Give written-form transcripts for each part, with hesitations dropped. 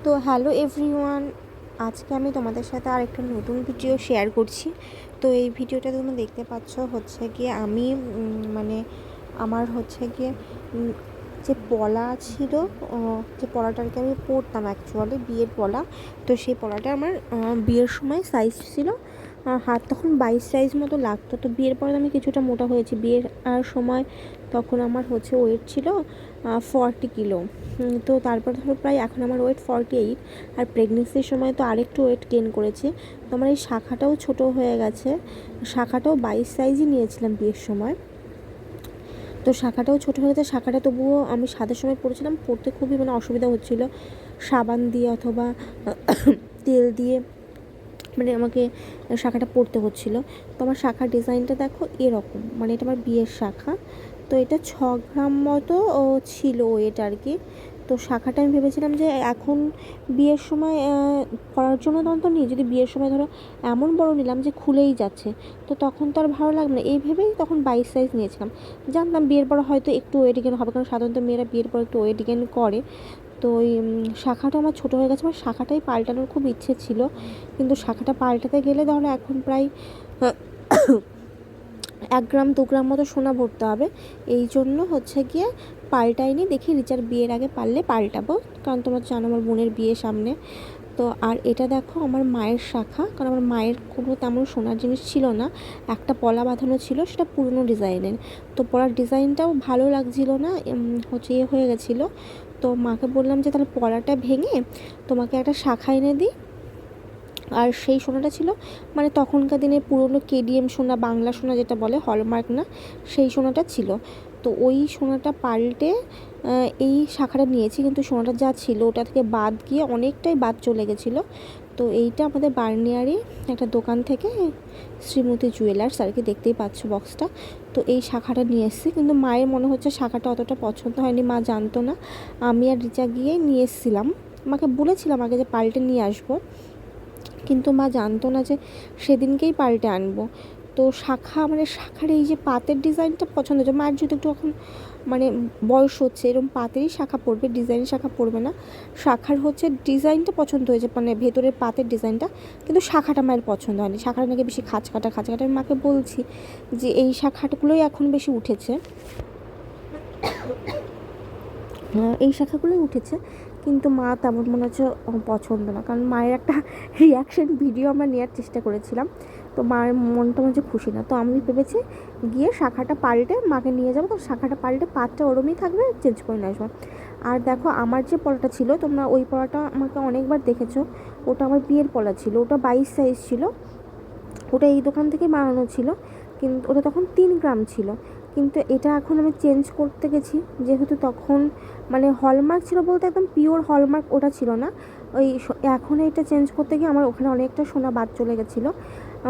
তো hello everyone, আজকে আমি তোমাদের সাথে আর একটা নতুন ভিডিও শেয়ার করছি। তো এই ভিডিওটা তোমরা দেখতে পাচ্ছ হচ্ছে গিয়ে আমি মানে আমার হচ্ছে গিয়ে যে পলা ছিল, যে পলাটা আর কি আমি পরতাম অ্যাকচুয়ালি বিয়ের পলা। তো সেই পলাটা আমার বিয়ের সময় সাইজ ছিল হাত তখন 22 সাইজ মতো লাগতো। তো বিয়ের পরে আমি কিছুটা মোটা হয়েছি। বিয়ের সময় তখন আমার হচ্ছে ওয়েট ছিল 40 কিলো। তো তারপর ধরো প্রায় এখন আমার ওয়েট 48। আর প্রেগনেন্সির সময় তো আরেকটু ওয়েট গেন করেছি। তো আমার এই শাখাটাও ছোট হয়ে গেছে। শাখাটাও 22 সাইজই নিয়েছিলাম বিয়ের সময়। তো শাখাটাও ছোটো হয়ে গেছে। শাখাটা তবুও আমি সাদের সময় পরেছিলাম, পরতে খুবই অসুবিধা হচ্ছিলো। সাবান দিয়ে অথবা তেল দিয়ে আমাকে শাখাটা পরতে হচ্ছিলো। তো আমার শাখার ডিজাইনটা দেখো এরকম, এটা আমার বিয়ের শাখা। তো এটা 6 গ্রাম মতো ছিল ওয়েট আর কি। তো শাখাটা আমি ভেবেছিলাম যে এখন বিয়ের সময় পরার জন্য তখন তো নিই, যদি বিয়ের সময় ধরো এমন বড় নিলাম যে খুলেই যাচ্ছে, তো তখন তো আর ভালো লাগবে না। এই ভেবেই তখন 22 সাইজ নিয়েছিলাম। জানতাম বিয়ের পর হয়তো একটু ওয়েট গেন হবে, কারণ সাধারণত মেয়েরা বিয়ের পর একটু ওয়েট গেন করে। তো ওই শাখাটা আমার ছোটো হয়ে গেছে। আমার শাখাটাই পাল্টানোর খুব ইচ্ছে ছিল, কিন্তু শাখাটা পাল্টাতে গেলে ধরো এখন প্রায় 1 গ্রাম 2 গ্রাম মতো সোনা ভরতে হবে। এই জন্য হচ্ছে গিয়ে পাল্টাইনি, দেখি রিচার বিয়ের আগে পারলে পাল্টাবো, কারণ তোমরা জানো আমার বোনের বিয়ে সামনে। তো আর এটা দেখো আমার মায়ের শাখা, কারণ আমার মায়ের কোনো তেমন সোনার জিনিস ছিল না। একটা পলা বাঁধানো ছিল, সেটা পুরনো ডিজাইনের। তো পলার ডিজাইনটাও ভালো লাগছিল না, হচ্ছে হয়ে গেছিলো। তো মাকে বললাম যে তাহলে পলাটা ভেঙে তোমাকে একটা শাখা এনে দিই। আর সেই সোনাটা ছিল তখনকার দিনে পুরনো কেডিএম সোনা, বাংলা সোনা যেটা বলে, হলমার্ক না, সেই সোনাটা ছিল। তো ওই সোনাটা পাল্টে এই শাখাটা নিয়েছি, কিন্তু সোনাটা যা ছিল ওটা থেকে বাদ গিয়ে অনেকটাই বাদ চলে গেছিলো। তো এইটা আমাদের বার্নিয়ারি একটা দোকান থেকে, শ্রীমতী জুয়েলার্স আর কি, দেখতেই পাচ্ছ বক্সটা। তো এই শাখাটা নিয়ে এসেছি, কিন্তু মায়ের মনে হচ্ছে শাখাটা অতটা পছন্দ হয়নি, মা জানতো না। আমি আর রিচা গিয়ে নিয়ে এসেছিলাম, মাকে বলেছিলাম আগে যে পাল্টে নিয়ে আসবো, কিন্তু মা জানতো না যে সেদিনকেই পাল্টে আনবো। তো শাখার এই যে পাতের ডিজাইনটা পছন্দ হচ্ছে মায়ের, যেহেতু একটু এখন বয়স হচ্ছে, এরকম পাতেরই শাখা পড়বে, ডিজাইনের শাখা পড়বে না। শাখার হচ্ছে ডিজাইনটা পছন্দ হয়েছে, ভেতরের পাতের ডিজাইনটা, কিন্তু শাখাটা মায়ের পছন্দ হয়নি। শাখাটা নাকি বেশি খাঁচকাটা। আমি মাকে বলছি যে এই শাখাগুলোই এখন বেশি উঠেছে, এই শাখাগুলোই উঠেছে, কিন্তু মা তেমন মনে হচ্ছে পছন্দ না। কারণ মায়ের একটা রিয়াকশন ভিডিও আমরা নেওয়ার চেষ্টা করেছিলাম, তো মায়ের মনটা মনে হচ্ছে খুশি না। তো আমি ভেবেছি গিয়ে শাখাটা পাল্টে মাকে নিয়ে যাবো, তো শাখাটা পাল্টে পাতটা ওরমই থাকবে, চেঞ্জ করে নিয়ে আসবো। আর দেখো আমার যে পলাটা ছিল, তোমরা ওই পলাটা আমাকে অনেকবার দেখেছো, ওটা আমার বিয়ের পলা ছিল, ওটা 22 সাইজ ছিল। ওটা এই দোকান থেকে বানানো ছিল, কিন্তু ওটা তখন 3 গ্রাম ছিল। কিন্তু এটা এখন আমি চেঞ্জ করতে গেছি, যেহেতু তখন হলমার্ক ছিল, বলতে একদম পিওর হলমার্ক ওটা ছিল না। ওই এখন এটা চেঞ্জ করতে গিয়ে আমার ওখানে অনেকটা সোনা বাদ চলে গেছিলো।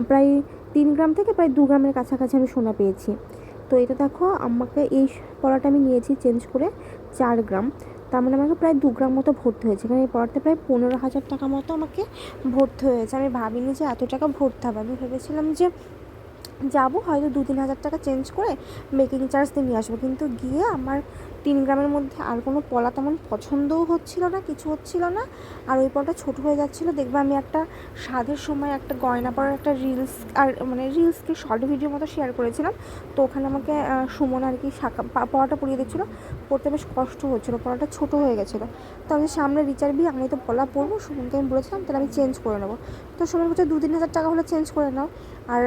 প্রায় 3 গ্রাম থেকে প্রায় 2 গ্রামের কাছাকাছি আমি সোনা পেয়েছি। তো এটা দেখো আমাকে এই পলাটা আমি নিয়েছি চেঞ্জ করে 4 গ্রাম। তার আমাকে প্রায় 2 গ্রাম মতো ভরতে হয়েছে, কারণ এই পলাতে প্রায় 15,000 টাকা মতো আমাকে ভরতে হয়েছে। আমি ভাবিনি যে এত টাকা ভরতে হবে। আমি ভেবেছিলাম যে যাবো হয়তো 2-3 হাজার টাকা চেঞ্জ করে মেকিং চার্জ দিয়ে নিয়ে আসবো, কিন্তু গিয়ে আমার 3 গ্রামের মধ্যে আর কোনো পলা তেমন পছন্দও হচ্ছিল না, কিছু হচ্ছিল না। আর ওই পলাটা ছোটো হয়ে যাচ্ছিলো। দেখবে আমি একটা সাধের সময় একটা গয়না পরার একটা রিলস, আর রিলসকে শর্ট ভিডিও মতো শেয়ার করেছিলাম। তো ওখানে আমাকে সুমন আর কি শাখা পলাটা পরিয়ে দিচ্ছিলো, পরতে বেশ কষ্ট হচ্ছিলো, পলাটা ছোটো হয়ে গেছিলো। তো আমি সামনে রিচার বিয়ে, আমি তো পলা পরবো, সুমনকে আমি বলেছিলাম তাহলে আমি চেঞ্জ করে নেবো। তো সুমন বলছে 2-3 হাজার টাকা হলে চেঞ্জ করে নাও। আর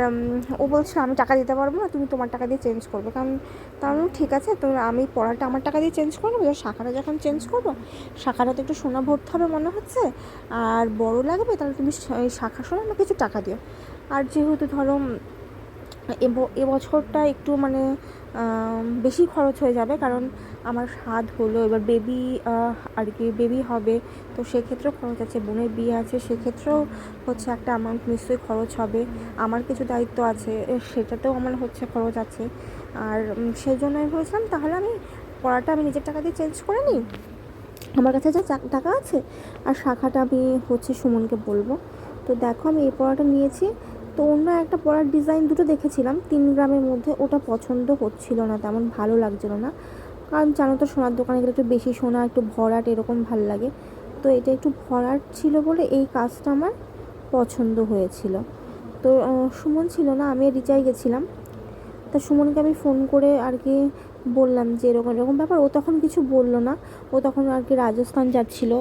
ও বলছে আমি টাকা দিতে পারবো না, তুমি তোমার টাকা দিয়ে চেঞ্জ করবে। কারণ ঠিক আছে, তো আমি পড়াটা আমার টাকা দিয়ে চেঞ্জ করে নেবো, শাখাটা যখন চেঞ্জ করবো, শাখাটা তো একটু সোনা ভরতে হবে মনে হচ্ছে, আর বড় লাগবে, তাহলে তুমি শাখা সোনা না কিছু টাকা দিও। আর যেহেতু ধরো এবছরটা একটু বেশি খরচ হয়ে যাবে, কারণ আমার স্বাদ হলো, এবার বেবি আর কি বেবি হবে, তো সেক্ষেত্রেও খরচ আছে, বোনের বিয়ে আছে, সেক্ষেত্রেও হচ্ছে একটা অ্যামাউন্ট নিশ্চয়ই খরচ হবে। আমার কিছু দায়িত্ব আছে, সেটাতেও আমার হচ্ছে খরচ আছে। আর সেই জন্য আমি বলেছিলাম তাহলে আমি পড়াটা আমি নিজের টাকা দিয়ে চেঞ্জ করে নিই, আমার কাছে যা টাকা আছে, আর শাখাটা আমি হচ্ছে সুমনকে বলবো। তো দেখো আমি এই পড়াটা নিয়েছি। তো অন্য একটা পড়ার ডিজাইন দুটো দেখেছিলাম 3 গ্রামের মধ্যে, ওটা পছন্দ হচ্ছিল না, তেমন ভালো লাগছিল না। কারণ জানো তো সোনার দোকানে গেলে একটু বেশি সোনা, একটু ভরাট এরকম ভালো লাগে। তো এটা একটু ভরাট ছিল বলে এই কাজটা আমার পছন্দ হয়েছিল। তো সুমন ছিল না, আমি আর রিচাই গেছিলাম। তা সুমনকে আমি ফোন করে আর কি বললাম যে এরকম এরকম ব্যাপার। ও তখন কিছু বললো না, ও তখন আর কি রাজস্থান যাচ্ছিলো,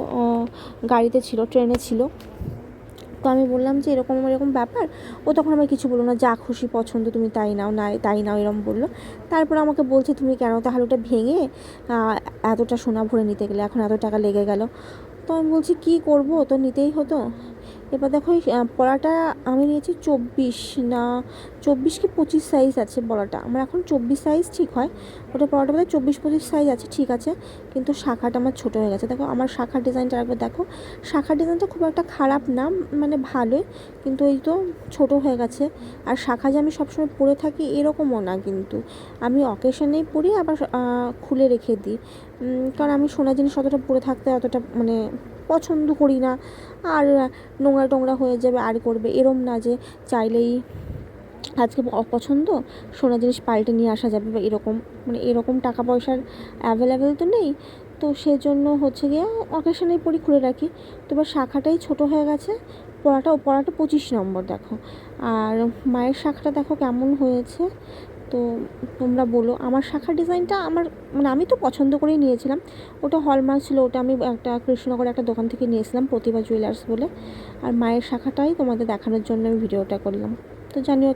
গাড়িতে ছিল, ট্রেনে ছিল। তো আমি বললাম যে এরকম এরকম ব্যাপার। ও তখন আমার কিছু বললো না, যা খুশি পছন্দ তুমি তাই নাও, না তাই নাও, এরকম বললো। তারপর আমাকে বলছে তুমি কেন তাহলে ওটা ভেঙে এতটা সোনা ভরে নিতে গেলে, এখন এত টাকা লেগে গেল। তো আমি বলছি কী করবো, তো নিতেই হতো। এবার দেখো এই পলাটা আমি নিয়েছি 24 না 24 কি 25 সাইজ আছে পলাটা। আমার এখন 24 সাইজ ঠিক হয়, ওটা পলাটা বোধহয় 24-25 সাইজ আছে, ঠিক আছে। কিন্তু শাখাটা আমার ছোটো হয়ে গেছে। দেখো আমার শাখার ডিজাইনটা একবার দেখো, শাখার ডিজাইনটা খুব একটা খারাপ না, মানে ভালোই, কিন্তু এই তো ছোটো হয়ে গেছে। আর শাখা যে আমি সবসময় পরে থাকি এরকমও না, কিন্তু আমি অকেশনেই পরি, আবার খুলে রেখে দিই। কারণ আমি সোনা জিনিস অতটা পরে থাকতে অতটা মানে পছন্দ করি না। আর নোংরা টোংরা হয়ে যাবে আর করবে, এরম না যে চাইলেই আজকে অপছন্দ সোনা জিনিস পাল্টে নিয়ে আসা যাবে বা এরকম, মানে এরকম টাকা পয়সার অ্যাভেলেবেল তো নেই। তো সেজন্য হচ্ছে গিয়ে অকেশনেই পরি, খুলে রাখি। তো এবার শাখাটাই ছোটো হয়ে গেছে। পড়াটা 25 নম্বর দেখো। আর মায়ের শাখাটা দেখো কেমন হয়েছে, তো তোমরা বলো। আমার শাখার ডিজাইনটা আমার মানে আমি তো পছন্দ করেই নিয়েছিলাম, ওটা হলমার্ক ছিল, ওটা আমি একটা কৃষ্ণনগরে একটা দোকান থেকে নিয়েছিলাম, প্রতিভা জুয়েলার্স বলে। আর মায়ের শাখাটাই তোমাদের দেখানোর জন্য আমি ভিডিওটা করলাম। তো জানিও